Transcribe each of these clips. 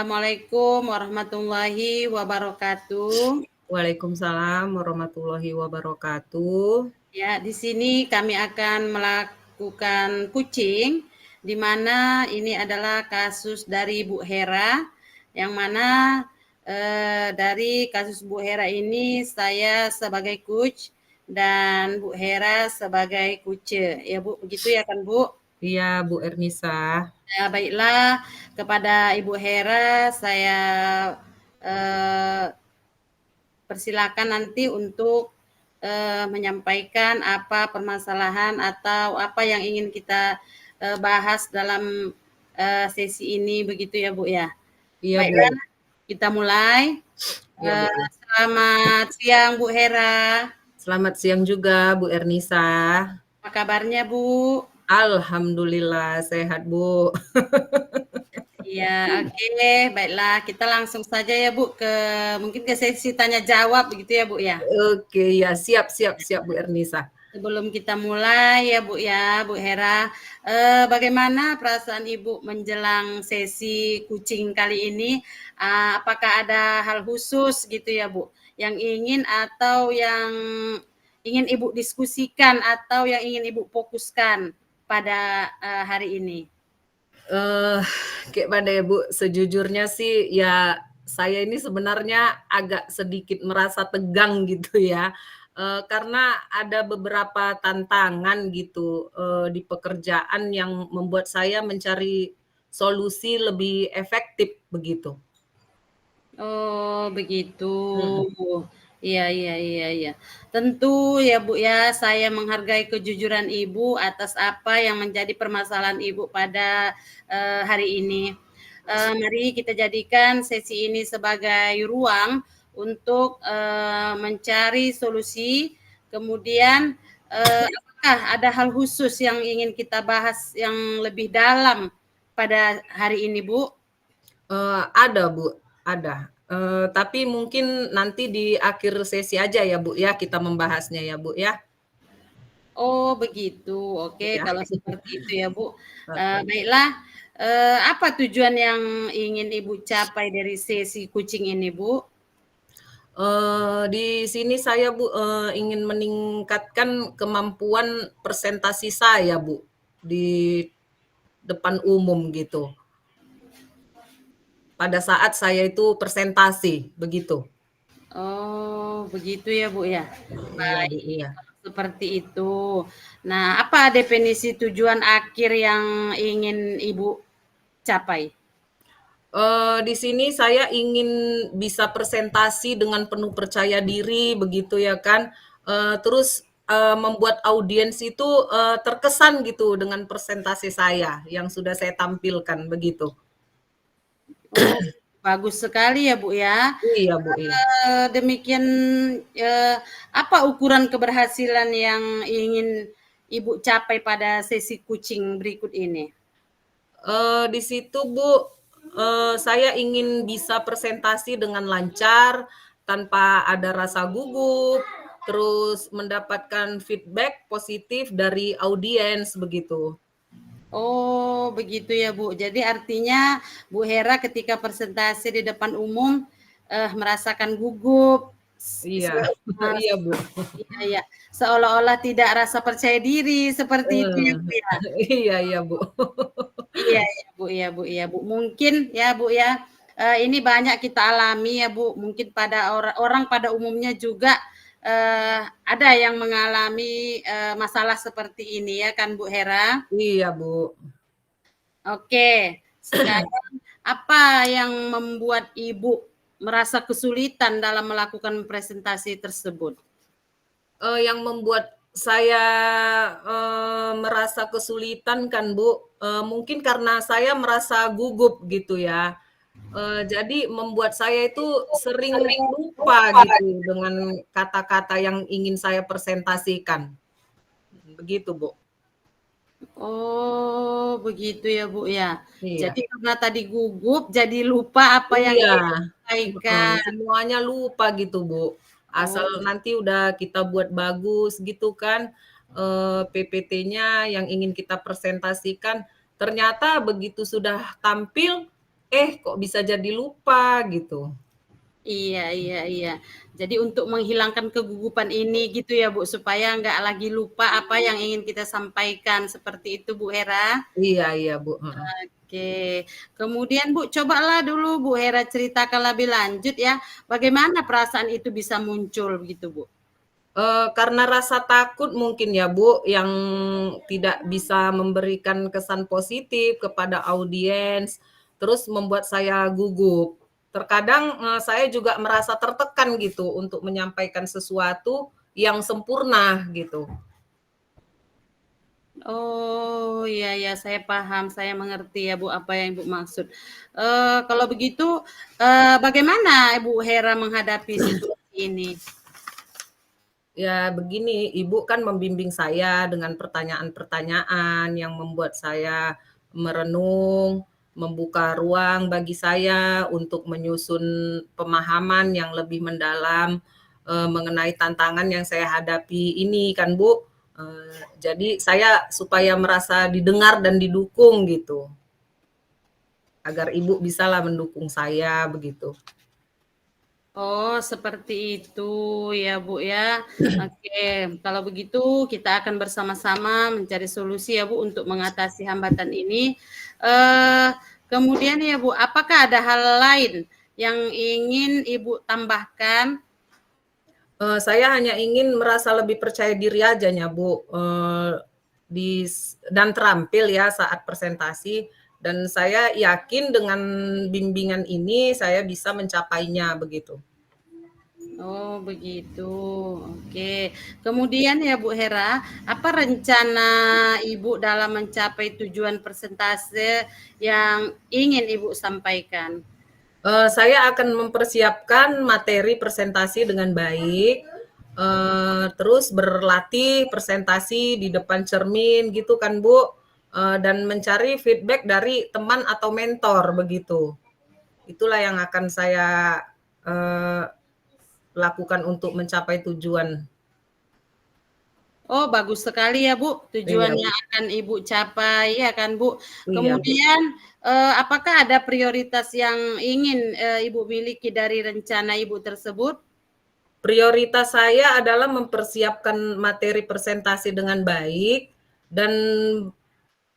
Assalamualaikum warahmatullahi wabarakatuh. Waalaikumsalam warahmatullahi wabarakatuh. Ya, di sini kami akan melakukan kucing, di mana ini adalah kasus dari Bu Hera, yang mana dari kasus Bu Hera ini saya sebagai coach dan Bu Hera sebagai kuce. Ya Bu, begitu ya kan Bu? Iya, Bu Ernisa. Ya, baiklah, kepada Ibu Hera saya persilakan nanti untuk menyampaikan apa permasalahan atau apa yang ingin kita bahas dalam sesi ini, begitu ya Bu ya. Iya, Bu. Baiklah, kita mulai. Iya, Bu. Selamat siang Bu Hera. Selamat siang juga, Bu Ernisa. Apa kabarnya Bu? Alhamdulillah sehat, Bu. Iya, oke, baiklah. Kita langsung saja ya Bu mungkin ke sesi tanya jawab begitu ya Bu ya. Oke, ya siap Bu Ernisa. Sebelum kita mulai ya Bu Hera, bagaimana perasaan Ibu menjelang sesi kucing kali ini? Apakah ada hal khusus gitu ya Bu, yang ingin atau yang ingin Ibu diskusikan atau yang ingin Ibu fokuskan pada hari ini? Kayak pada ya Bu, sejujurnya sih ya saya ini sebenarnya agak sedikit merasa tegang gitu ya. Karena ada beberapa tantangan gitu di pekerjaan yang membuat saya mencari solusi lebih efektif begitu. Oh, begitu. Mhm. Iya, iya, iya, iya. Tentu ya Bu ya, saya menghargai kejujuran Ibu atas apa yang menjadi permasalahan Ibu pada hari ini. Mari kita jadikan sesi ini sebagai ruang untuk mencari solusi. Kemudian, apakah ada hal khusus yang ingin kita bahas yang lebih dalam pada hari ini, Bu? Ada Bu, ada. Tapi mungkin nanti di akhir sesi aja ya Bu ya, kita membahasnya ya Bu ya. Oh begitu, oke Ya. kalau seperti itu ya Bu. Oke. Baiklah, apa tujuan yang ingin Ibu capai dari sesi kucing ini Bu? Di sini saya Bu, ingin meningkatkan kemampuan presentasi saya Bu, di depan umum gitu. Pada saat saya itu presentasi, begitu. Oh begitu ya Bu ya. Iya Bu, Baik, iya. kalau seperti itu. Nah apa definisi tujuan akhir yang ingin Ibu capai? Di sini saya ingin bisa presentasi dengan penuh percaya diri begitu ya kan, terus, membuat audiens itu, terkesan gitu dengan presentasi saya yang sudah saya tampilkan, begitu. Oh bagus sekali ya Bu ya. Iya Bu, iya. Demikian, apa ukuran keberhasilan yang ingin Ibu capai pada sesi kucing berikut ini? Di situ Bu, saya ingin bisa presentasi dengan lancar, tanpa ada rasa gugup, terus mendapatkan feedback positif dari audiens, begitu. Oh, begitu ya, Bu. Jadi artinya Bu Hera ketika presentasi di depan umum, merasakan gugup, Iya, iya Bu. iya, iya, seolah-olah tidak rasa percaya diri, seperti itu ya, Eee, Bu, ya? iya iya Bu. Iya iya, Bu, iya, Bu, iya, Bu. Mungkin ya, Bu, ya, ini banyak kita alami ya, Bu, mungkin pada orang pada umumnya juga, ada yang mengalami, masalah seperti ini ya kan, Bu Hera? Iya Bu. Oke, sekarang apa yang membuat Ibu merasa kesulitan dalam melakukan presentasi tersebut? Yang membuat saya, merasa kesulitan kan Bu, mungkin karena saya merasa gugup gitu ya. Jadi membuat saya itu sering lupa gitu dengan kata-kata yang ingin saya presentasikan. Begitu Bu. Oh, begitu ya, Bu, ya. Iya. Jadi karena tadi gugup, jadi lupa apa yang Iya, ingin heeh, disampaikan. semuanya lupa gitu, Bu. Asal Oh, nanti udah kita buat bagus gitu kan, PPT-nya yang ingin kita presentasikan, ternyata begitu sudah tampil, kok bisa jadi lupa gitu. Iya iya iya. Jadi untuk menghilangkan kegugupan ini gitu ya, Bu, supaya nggak lagi lupa apa yang ingin kita sampaikan, seperti itu, Bu Hera? Iya iya, Bu, heeh. Oke. Kemudian, Bu, cobalah dulu Bu Hera ceritakan lebih lanjut ya, bagaimana perasaan itu bisa muncul begitu, Bu? Karena rasa takut mungkin ya, Bu, yang tidak bisa memberikan kesan positif kepada audiens, terus membuat saya gugup. Terkadang, saya juga merasa tertekan gitu untuk menyampaikan sesuatu yang sempurna gitu. Oh, iya ya, saya paham, saya mengerti ya, Bu, apa yang Ibu maksud. Kalau begitu, bagaimana Ibu Hera menghadapi situasi ini? Ya begini, Ibu kan membimbing saya dengan pertanyaan-pertanyaan yang membuat saya merenung, membuka ruang bagi saya untuk menyusun pemahaman yang lebih mendalam, mengenai tantangan yang saya hadapi ini kan, Bu. Jadi saya supaya merasa didengar dan didukung gitu, agar Ibu bisalah mendukung saya begitu. Oh, seperti itu ya, Bu, ya. Oke, kalau begitu kita akan bersama-sama mencari solusi ya, Bu, untuk mengatasi hambatan ini. Eh, Kemudian ya, Bu, apakah ada hal lain yang ingin Ibu tambahkan? Saya hanya ingin merasa lebih percaya diri ajanya, Bu, dan terampil ya saat presentasi, dan saya yakin dengan bimbingan ini saya bisa mencapainya, begitu. Oh, begitu. Oke. Kemudian ya, Bu Hera, apa rencana Ibu dalam mencapai tujuan persentase yang ingin Ibu sampaikan? Saya akan mempersiapkan materi presentasi dengan baik, terus berlatih presentasi di depan cermin gitu kan, Bu, dan mencari feedback dari teman atau mentor, begitu. Itulah yang akan saya, eee, lakukan untuk mencapai tujuan. Oh, bagus sekali ya, Bu, tujuan Iya, Bu. yang akan Ibu capai, ya kan, Bu? Iya, Bu. Kemudian, apakah ada prioritas yang ingin, Ibu miliki dari rencana Ibu tersebut? Prioritas saya adalah mempersiapkan materi presentasi dengan baik dan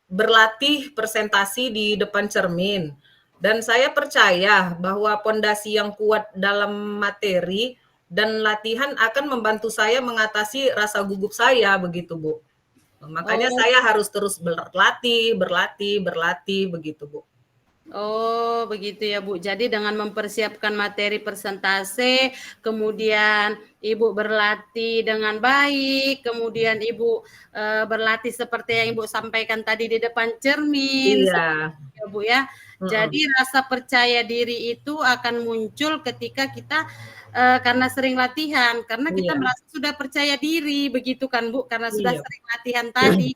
berlatih presentasi di depan cermin. Dan saya percaya bahwa pondasi yang kuat dalam materi dan latihan akan membantu saya mengatasi rasa gugup saya, begitu, Bu. Makanya Oh saya harus terus berlatih, berlatih, berlatih, begitu, Bu. oh, begitu ya, Bu. Jadi dengan mempersiapkan materi persentase, kemudian Ibu berlatih dengan baik, kemudian Ibu, berlatih seperti yang Ibu sampaikan tadi di depan cermin, Iya, ya, Bu, ya. mhm, Jadi rasa percaya diri itu akan muncul ketika kita, karena sering latihan, karena kita iya, merasa sudah percaya diri, begitu kan, Bu, karena sudah iya, sering latihan tadi.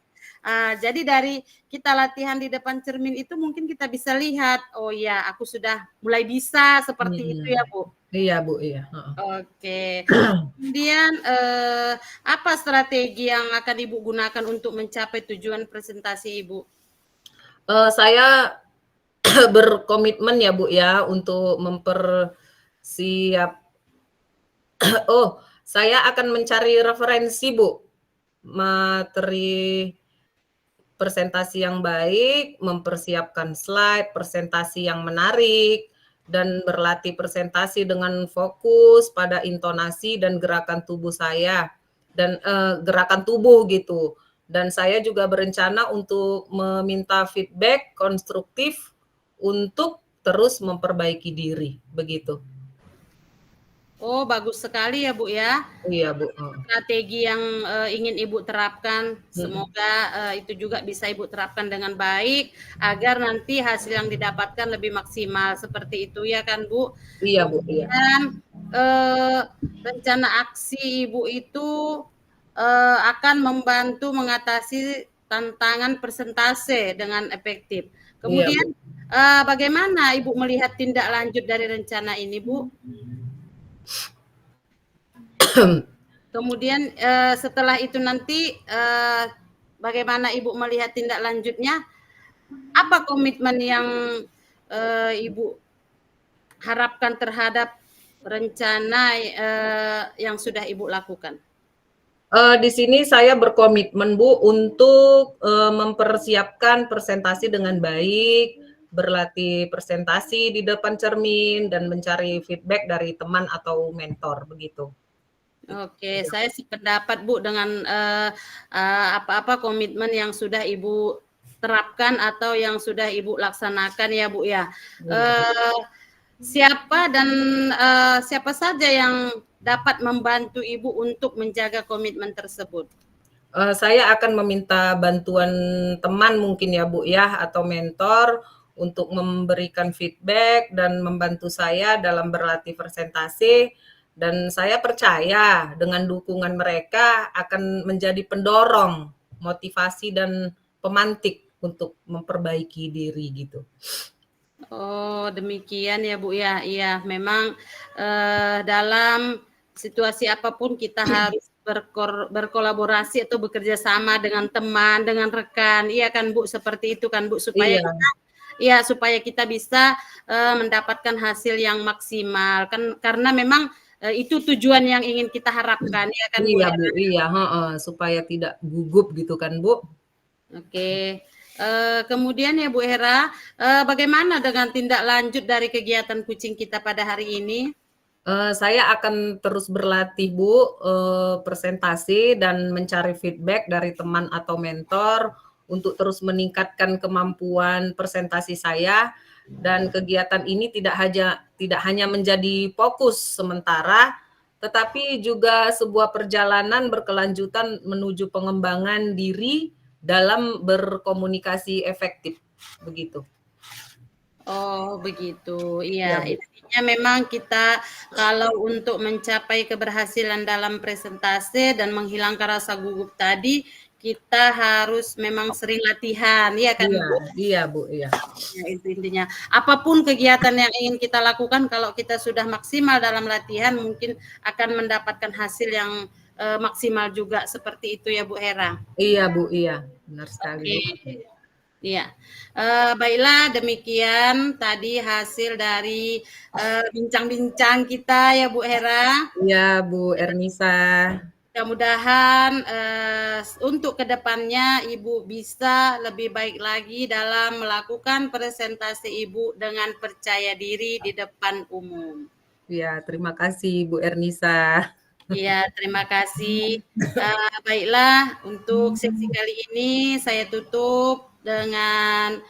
Jadi dari kita latihan di depan cermin itu mungkin kita bisa lihat, "Oh ya, aku sudah mulai bisa," seperti itu ya, mhm. Bu? Iya, Bu, iya, heeh. Oke. Kemudian, apa strategi yang akan Ibu gunakan untuk mencapai tujuan presentasi Ibu? Saya berkomitmen ya, Bu, ya, untuk oh, saya akan mencari referensi, Bu, materi presentasi yang baik, mempersiapkan slide, presentasi yang menarik, dan berlatih presentasi dengan fokus pada intonasi dan gerakan tubuh saya, dan, gerakan tubuh gitu. Dan saya juga berencana untuk meminta feedback konstruktif untuk terus memperbaiki diri, begitu. Oh, bagus sekali ya, Bu, ya. Iya, Bu, heeh. Strategi yang, ingin Ibu terapkan, Mhm. semoga, itu juga bisa Ibu terapkan dengan baik, agar nanti hasil yang didapatkan lebih maksimal, seperti itu ya kan, Bu? Iya, Bu, iya. Kemudian, rencana aksi Ibu itu, akan membantu mengatasi tantangan persentase dengan efektif. Iya, Bu. Kemudian, bagaimana Ibu melihat tindak lanjut dari rencana ini, Bu? Kemudian, setelah itu nanti, bagaimana Ibu melihat tindak lanjutnya? Apa komitmen yang, Ibu harapkan terhadap rencana, yang sudah Ibu lakukan? Di sini saya berkomitmen, Bu, untuk, mempersiapkan presentasi dengan baik, berlatih presentasi di depan cermin, dan mencari feedback dari teman atau mentor, begitu. Oke, saya sependapat Bu dengan apa-apa komitmen yang sudah Ibu terapkan atau yang sudah Ibu laksanakan ya Bu ya. Iya. Siapa dan siapa saja yang dapat membantu Ibu untuk menjaga komitmen tersebut? Saya akan meminta bantuan teman mungkin ya Bu ya, atau mentor untuk memberikan feedback dan membantu saya dalam berlatih presentasi, dan saya percaya dengan dukungan mereka akan menjadi pendorong, motivasi, dan pemantik untuk memperbaiki diri gitu. Oh, demikian ya Bu ya. Iya, memang dalam situasi apapun kita harus berkolaborasi atau bekerja sama dengan teman, dengan rekan. Iya kan Bu, seperti itu kan Bu, supaya Iya, supaya kita bisa mendapatkan hasil yang maksimal. Kan karena memang itu tujuan yang ingin kita harapkan, ya kan Bu iya ya. Bu, iya, heeh, supaya tidak gugup gitu kan Bu. Oke. Kemudian ya Bu Hera, bagaimana dengan tindak lanjut dari kegiatan kucing kita pada hari ini? Saya akan terus berlatih Bu, presentasi dan mencari feedback dari teman atau mentor untuk terus meningkatkan kemampuan presentasi saya, dan kegiatan ini tidak hanya menjadi fokus sementara, tetapi juga sebuah perjalanan berkelanjutan menuju pengembangan diri dalam berkomunikasi efektif, begitu. Oh, begitu. Iya, Iya, Bu. intinya memang kita kalau untuk mencapai keberhasilan dalam presentasi dan menghilangkan rasa gugup tadi, kita harus memang sering latihan, iya kan, Iya, Bu? iya Bu, iya. Ya, itu intinya. Apapun kegiatan yang ingin kita lakukan, kalau kita sudah maksimal dalam latihan, mungkin akan mendapatkan hasil yang maksimal juga. Seperti itu ya, Bu Hera. Iya Bu, iya, benar sekali Oke. Bu. Iya, baiklah demikian tadi hasil dari bincang-bincang kita ya Bu Hera. Iya Bu Ernisa. Mudah-mudahan untuk kedepannya Ibu bisa lebih baik lagi dalam melakukan presentasi Ibu dengan percaya diri di depan umum. Iya, terima kasih Bu Ernisa. Iya, terima kasih. Baiklah, untuk sesi kali ini saya tutup dengan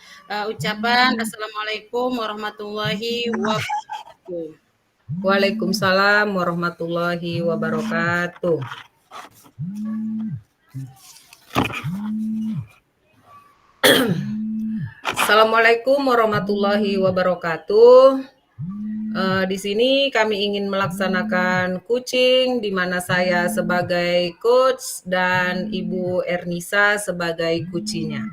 ucapan Assalamualaikum warahmatullahi wabarakatuh. Waalaikumsalam warahmatullahi wabarakatuh. Assalamualaikum warahmatullahi wabarakatuh. Di sini kami ingin melaksanakan coaching, di mana saya sebagai coach dan Ibu Ernisa sebagai coachnya.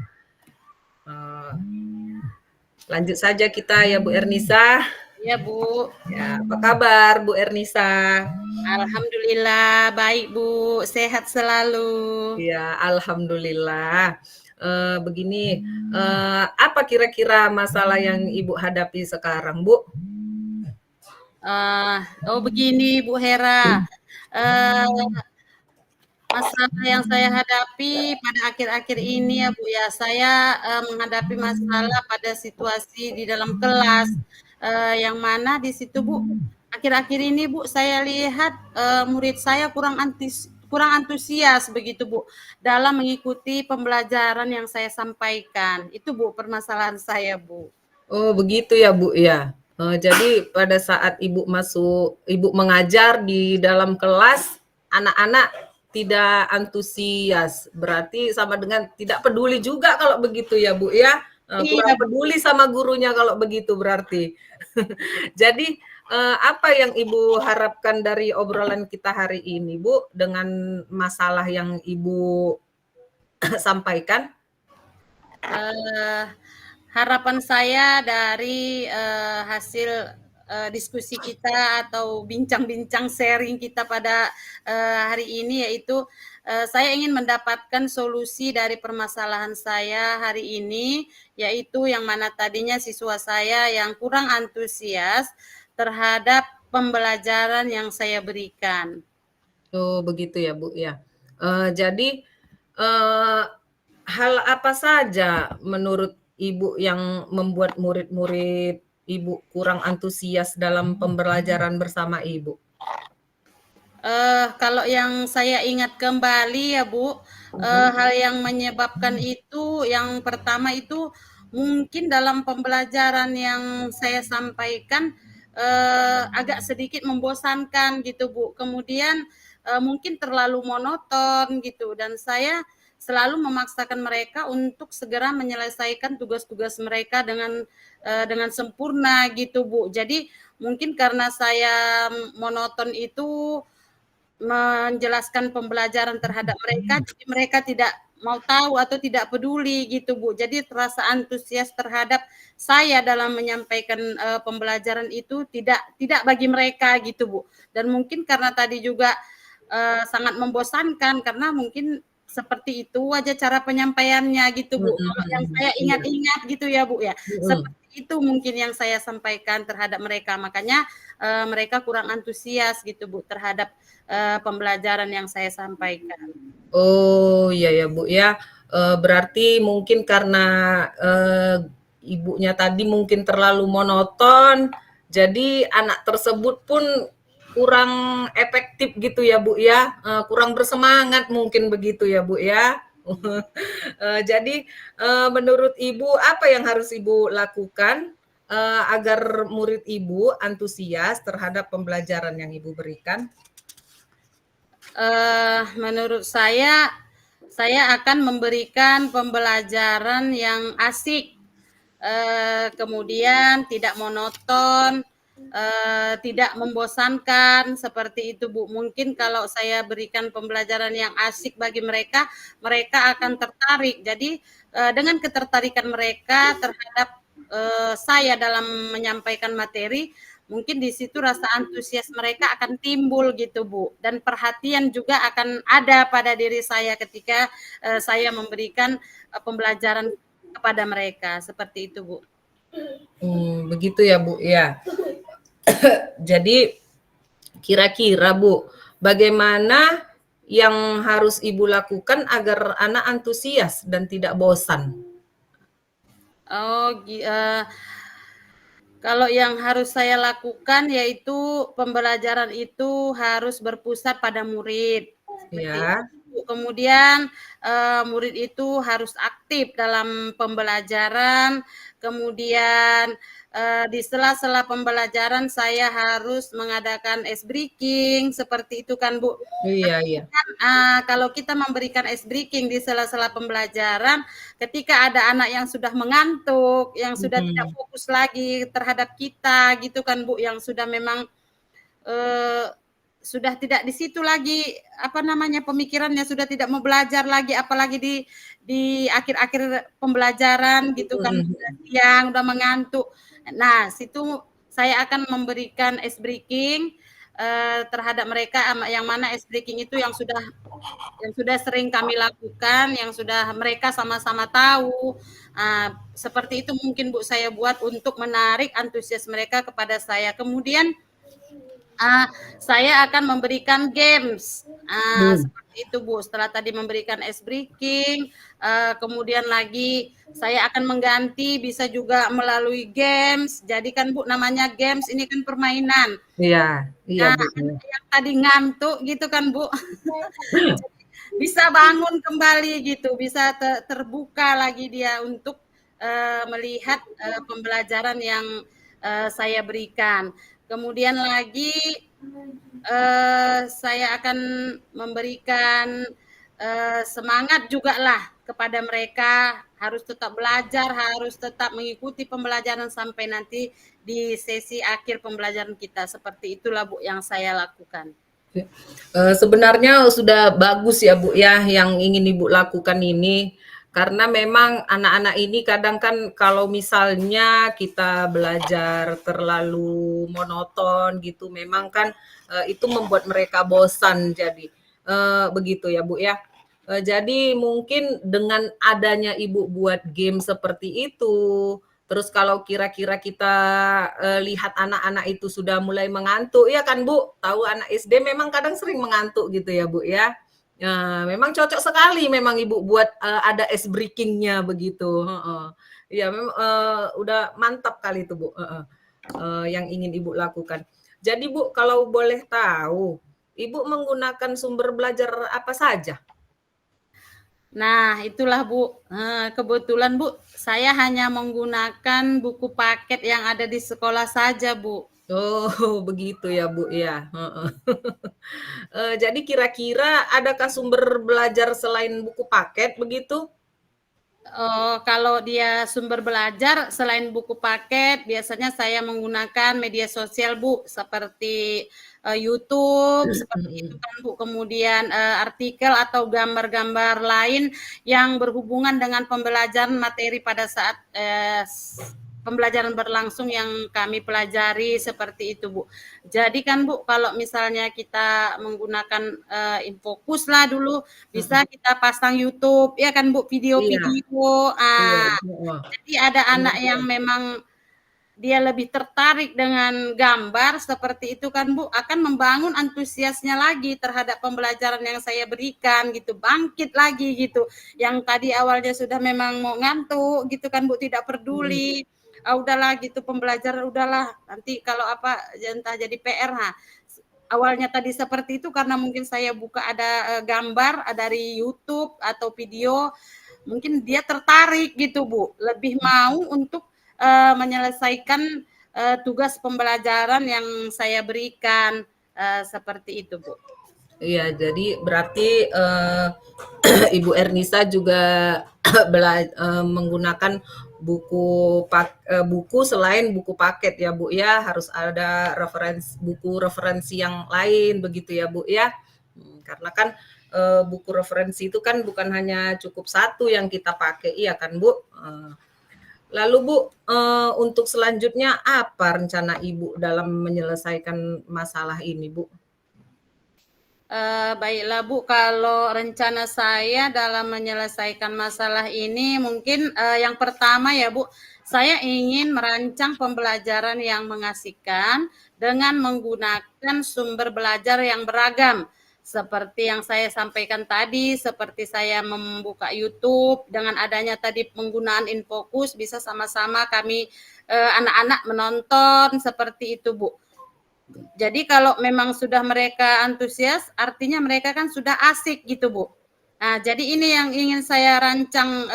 Lanjut saja kita ya Bu Ernisa. Ya Bu, Ya, apa kabar Bu Ernisa? alhamdulillah baik Bu, sehat selalu. Ya, alhamdulillah. Begini, apa kira-kira masalah yang Ibu hadapi sekarang, Bu? Oh begini Bu Hera, masalah yang saya hadapi pada akhir-akhir ini ya Bu ya, saya menghadapi masalah pada situasi di dalam kelas, yang mana di situ Bu, akhir-akhir ini Bu, saya lihat murid saya kurang antusias begitu Bu, dalam mengikuti pembelajaran yang saya sampaikan. Itu Bu permasalahan saya Bu. Oh, begitu ya, Bu, ya. Jadi pada saat Ibu mengajar di dalam kelas, anak-anak tidak antusias, berarti sama dengan tidak peduli juga kalau begitu ya, Bu, ya? Iya Kurang peduli sama gurunya kalau begitu berarti. Jadi, apa yang Ibu harapkan dari obrolan kita hari ini, Bu, dengan masalah yang Ibu sampaikan? harapan saya dari hasil diskusi kita atau bincang-bincang sharing kita pada hari ini, yaitu saya ingin mendapatkan solusi dari permasalahan saya hari ini, yaitu yang mana tadinya siswa saya yang kurang antusias terhadap pembelajaran yang saya berikan. Oh, begitu ya, Bu, ya. Jadi, hal apa saja menurut Ibu yang membuat murid-murid Ibu kurang antusias dalam pembelajaran bersama Ibu? Kalau yang saya ingat kembali ya, Bu, hal yang menyebabkan itu, yang pertama itu mungkin dalam pembelajaran yang saya sampaikan, agak sedikit membosankan gitu, Bu. Kemudian, mungkin terlalu monoton gitu, dan saya selalu memaksakan mereka untuk segera menyelesaikan tugas-tugas mereka dengan sempurna gitu, Bu. Jadi mungkin karena saya monoton itu menjelaskan pembelajaran terhadap mereka, jadi mereka tidak mau tahu atau tidak peduli gitu, Bu. Jadi terasa antusias terhadap saya dalam menyampaikan pembelajaran itu tidak bagi mereka gitu, Bu. Dan mungkin karena tadi juga sangat membosankan karena mungkin seperti itu aja cara penyampaiannya gitu, Bu. Kalau yang saya Iya. ingat-ingat gitu ya, Bu, ya. Mhm. Seperti itu mungkin yang saya sampaikan terhadap mereka. Makanya mereka kurang antusias gitu, Bu, terhadap pembelajaran yang saya sampaikan. Oh, iya ya, Bu, ya. Berarti mungkin karena, Ibunya tadi mungkin terlalu monoton, jadi anak tersebut pun kurang efektif gitu ya, Bu, ya, kurang bersemangat mungkin begitu ya, Bu, ya? Jadi, menurut Ibu apa yang harus Ibu lakukan, agar murid Ibu antusias terhadap pembelajaran yang Ibu berikan? Menurut saya akan memberikan pembelajaran yang asik, kemudian tidak monoton, tidak membosankan, seperti itu, Bu. Mungkin kalau saya berikan pembelajaran yang asik bagi mereka, mereka akan tertarik. Jadi, dengan ketertarikan mereka terhadap saya dalam menyampaikan materi, mungkin di situ rasa antusias mereka akan timbul gitu, Bu. Dan perhatian juga akan ada pada diri saya ketika saya memberikan pembelajaran kepada mereka, seperti itu, Bu. Begitu ya, Bu, ya. Jadi kira-kira, Bu, bagaimana yang harus Ibu lakukan agar anak antusias dan tidak bosan? Oh, kalau yang harus saya lakukan yaitu pembelajaran itu harus berpusat pada murid, seperti Ya, itu. Kemudian, murid itu harus aktif dalam pembelajaran, kemudian, di sela-sela pembelajaran saya harus mengadakan ice breaking, seperti itu kan, Bu. iya iya. Kalau kita memberikan ice breaking di sela-sela pembelajaran, ketika ada anak yang sudah mengantuk, yang sudah tidak Mhm, fokus lagi terhadap kita gitu kan, Bu, yang sudah memang, eee, sudah tidak di situ lagi, apa namanya, pemikirannya sudah tidak mau belajar lagi, apalagi di akhir-akhir pembelajaran gitu kan, mhm udah siang, udah mengantuk. Nah, situ saya akan memberikan ice breaking, terhadap mereka, yang mana ice breaking itu yang sudah sering kami lakukan, yang sudah mereka sama-sama tahu. Seperti itu mungkin, Bu, saya buat untuk menarik antusias mereka kepada saya. Kemudian, saya akan memberikan games, mhm. seperti itu, Bu. Setelah tadi memberikan ice breaking, kemudian lagi saya akan mengganti bisa juga melalui games. Jadi kan, Bu, namanya games ini kan permainan. Iya iya, Nah, Bu, anak yang tadi ngantuk gitu kan, Bu, bisa bangun kembali gitu, bisa terbuka lagi dia untuk melihat pembelajaran yang saya berikan. Kemudian lagi saya akan memberikan semangat juga lah kepada mereka, harus tetap belajar, harus tetap mengikuti pembelajaran sampai nanti di sesi akhir pembelajaran kita. Seperti itulah, Bu, yang saya lakukan. sebenarnya sudah bagus ya, Bu, ya, yang ingin Ibu lakukan ini. Karena memang anak-anak ini kadang kan kalau misalnya kita belajar terlalu monoton gitu, memang kan, itu membuat mereka bosan jadi, begitu ya, Bu, ya. Jadi mungkin dengan adanya Ibu buat game seperti itu, terus kalau kira-kira kita, lihat anak-anak itu sudah mulai mengantuk ya kan, Bu? Tahu anak SD memang kadang sering mengantuk gitu ya, Bu, ya. Memang cocok sekali memang Ibu buat, ada ice breaking-nya begitu, heeh. Iya udah mantap kali itu, Bu, heeh, yang ingin Ibu lakukan. Jadi, Bu, kalau boleh tahu, Ibu menggunakan sumber belajar apa saja? Nah, itulah Bu, kebetulan Bu, saya hanya menggunakan buku paket yang ada di sekolah saja, Bu. Oh, begitu ya, Bu, ya, heeh. Jadi kira-kira adakah sumber belajar selain buku paket begitu? Kalau dia sumber belajar selain buku paket, biasanya saya menggunakan media sosial, Bu, seperti, YouTube, seperti itu Mhm. kan, Bu. Kemudian, artikel atau gambar-gambar lain yang berhubungan dengan pembelajaran materi pada saat, pembelajaran berlangsung yang kami pelajari, seperti itu, Bu. Jadi kan, Bu, kalau misalnya kita menggunakan, InFocus lah dulu, bisa Mhm. kita pasang YouTube, ya kan, Bu, Iya video-video. iya, heeh. Jadi ada anak yang Kemudian memang dia lebih tertarik dengan gambar seperti itu kan, Bu, akan membangun antusiasnya lagi terhadap pembelajaran yang saya berikan gitu, bangkit lagi gitu. Yang tadi awalnya sudah memang mau ngantuk gitu kan, Bu, tidak mhm, peduli, udahlah gitu pembelajaran udahlah nanti kalau apa entah jadi PR. Nah, awalnya tadi seperti itu karena mungkin saya buka ada, gambar, dari YouTube atau video, mungkin dia tertarik gitu, Bu, lebih mau untuk, menyelesaikan, tugas pembelajaran yang saya berikan, seperti itu, Bu. iya jadi berarti, Ibu Ernisa juga menggunakan buku selain buku paket ya, Bu, ya, harus ada buku referensi yang lain begitu ya, Bu, ya? Karena kan, buku referensi itu kan bukan hanya cukup satu yang kita pakai, iya kan, Bu? Lalu Bu, untuk selanjutnya apa rencana Ibu dalam menyelesaikan masalah ini, Bu? Baiklah Bu, kalau rencana saya dalam menyelesaikan masalah ini mungkin, yang pertama ya Bu, saya ingin merancang pembelajaran yang mengasihkan dengan menggunakan sumber belajar yang beragam. Seperti yang saya sampaikan tadi, seperti saya membuka YouTube, dengan adanya tadi penggunaan InFocus bisa sama-sama kami, anak-anak menonton, seperti itu Bu. Jadi kalau memang sudah mereka antusias, artinya mereka kan sudah asik gitu, Bu. Nah, jadi ini yang ingin saya rancang,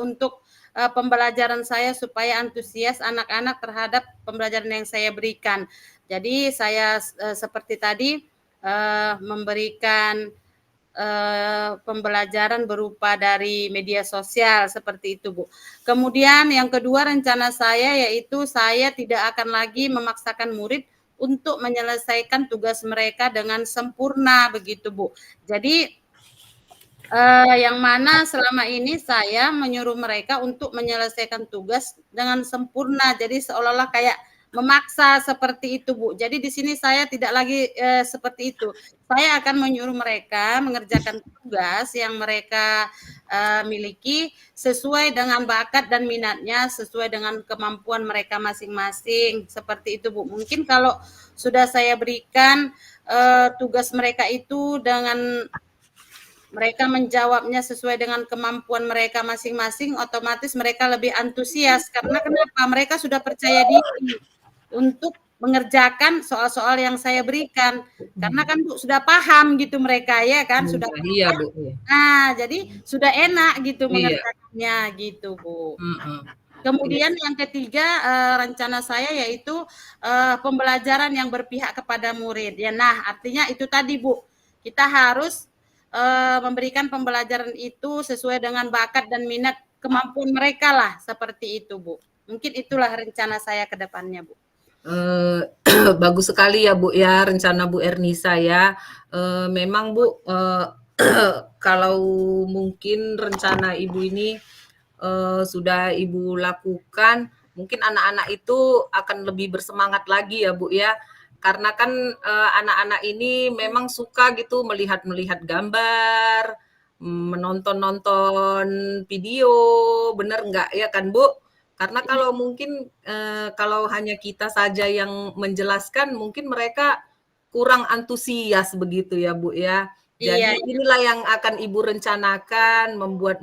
untuk, pembelajaran saya supaya antusias anak-anak terhadap pembelajaran yang saya berikan. Jadi saya, seperti tadi, memberikan, pembelajaran berupa dari media sosial, seperti itu, Bu. Kemudian yang kedua rencana saya yaitu saya tidak akan lagi memaksakan murid untuk menyelesaikan tugas mereka dengan sempurna begitu, Bu. Jadi, yang mana selama ini saya menyuruh mereka untuk menyelesaikan tugas dengan sempurna. Jadi seolah-olah kayak memaksa seperti itu, Bu. Jadi di sini saya tidak lagi, seperti itu. Saya akan menyuruh mereka mengerjakan tugas yang mereka, miliki sesuai dengan bakat dan minatnya, sesuai dengan kemampuan mereka masing-masing, seperti itu, Bu. Mungkin kalau sudah saya berikan, tugas mereka itu dengan mereka menjawabnya sesuai dengan kemampuan mereka masing-masing, otomatis mereka lebih antusias. Karena kenapa? Mereka sudah percaya diri untuk mengerjakan soal-soal yang saya berikan. Karena kan Bu sudah paham gitu mereka ya kan, sudah Iya iya, paham. Bu, iya. Jadi sudah enak gitu Iya, mengerjakannya gitu, Bu. mhm, iya. Kemudian yang ketiga, rencana saya yaitu, pembelajaran yang berpihak kepada murid. Ya, nah artinya itu tadi Bu, kita harus, memberikan pembelajaran itu sesuai dengan bakat dan minat kemampuan mereka lah, seperti itu Bu. Mungkin itulah rencana saya ke depannya Bu. Eee, bagus sekali ya, Bu, ya, rencana Bu Ernisa ya. Memang Bu, kalau mungkin rencana Ibu ini, sudah Ibu lakukan, mungkin anak-anak itu akan lebih bersemangat lagi ya, Bu, ya. Karena kan, anak-anak ini memang suka gitu melihat-melihat gambar, menonton-nonton video, bener nggak ya kan, Bu? Karena kalau mungkin, kalau hanya kita saja yang menjelaskan, mungkin mereka kurang antusias begitu ya, Bu, ya. Iya, Jadi inilah yang akan Ibu rencanakan membuat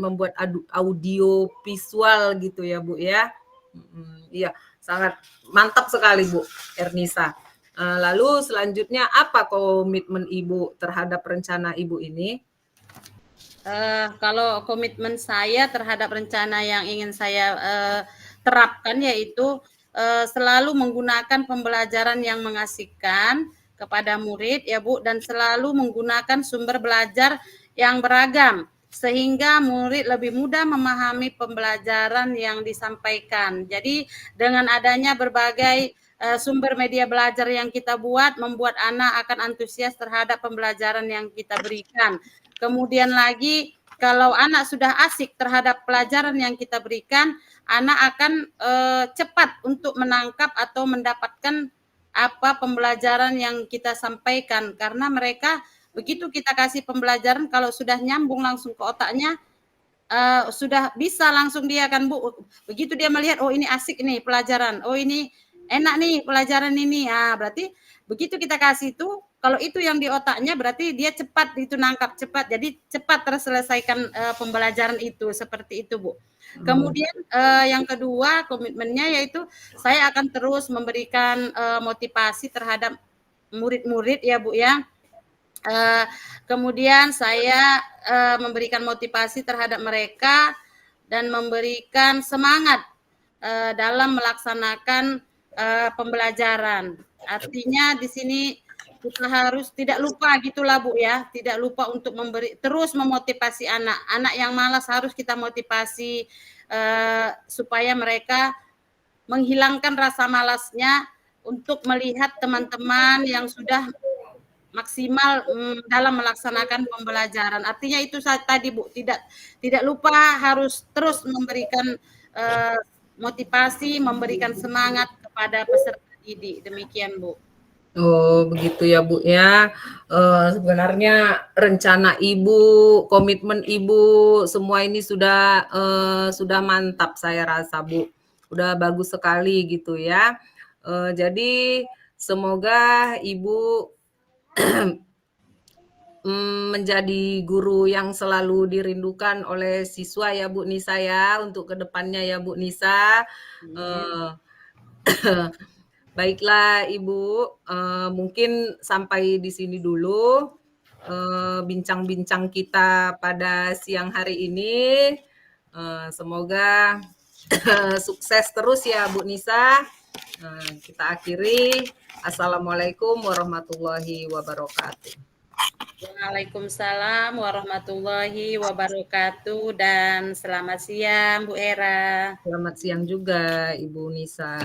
audio visual gitu ya, Bu, ya? Iya, sangat mantap sekali, Bu Ernisa. Lalu selanjutnya apa komitmen Ibu terhadap rencana Ibu ini? Kalau komitmen saya terhadap rencana yang ingin saya terapkan yaitu selalu menggunakan pembelajaran yang mengasihkan kepada murid ya Bu, dan selalu menggunakan sumber belajar yang beragam sehingga murid lebih mudah memahami pembelajaran yang disampaikan. Jadi dengan adanya berbagai sumber media belajar yang kita buat, membuat anak akan antusias terhadap pembelajaran yang kita berikan. Kemudian lagi, kalau anak sudah asik terhadap pelajaran yang kita berikan, anak akan cepat untuk menangkap atau mendapatkan apa pembelajaran yang kita sampaikan. Karena mereka begitu kita kasih pembelajaran, kalau sudah nyambung langsung ke otaknya, sudah bisa langsung dia kan Bu. Begitu dia melihat, oh ini asik nih pelajaran, oh ini enak nih pelajaran ini. Berarti begitu kita kasih itu, kalau itu yang di otaknya berarti dia cepat itu nangkap cepat. Jadi cepat terselesaikan pembelajaran itu seperti itu, Bu. Kemudian yang kedua komitmennya yaitu saya akan terus memberikan motivasi terhadap murid-murid ya, Bu ya. Kemudian saya memberikan motivasi terhadap mereka dan memberikan semangat dalam melaksanakan pembelajaran. Artinya di sini kita harus tidak lupa gitulah Bu ya, tidak lupa untuk terus memotivasi anak. Anak yang malas harus kita motivasi supaya mereka menghilangkan rasa malasnya untuk melihat teman-teman yang sudah maksimal dalam melaksanakan pembelajaran. Artinya itu tadi Bu, tidak lupa harus terus memberikan motivasi, memberikan semangat kepada peserta didik. Demikian Bu. Oh, begitu ya, Bu, ya. Sebenarnya rencana Ibu, komitmen Ibu, semua ini sudah mantap saya rasa, Bu. Udah bagus sekali gitu ya. Jadi semoga Ibu menjadi guru yang selalu dirindukan oleh siswa ya, Bu Nisa ya, untuk kedepannya ya, Bu Nisa. Baiklah Ibu, mungkin sampai di sini dulu bincang-bincang kita pada siang hari ini. Semoga sukses terus ya Bu Nisa. Kita akhiri. Assalamualaikum warahmatullahi wabarakatuh. Waalaikumsalam warahmatullahi wabarakatuh dan selamat siang Bu Era. Selamat siang juga Ibu Nisa.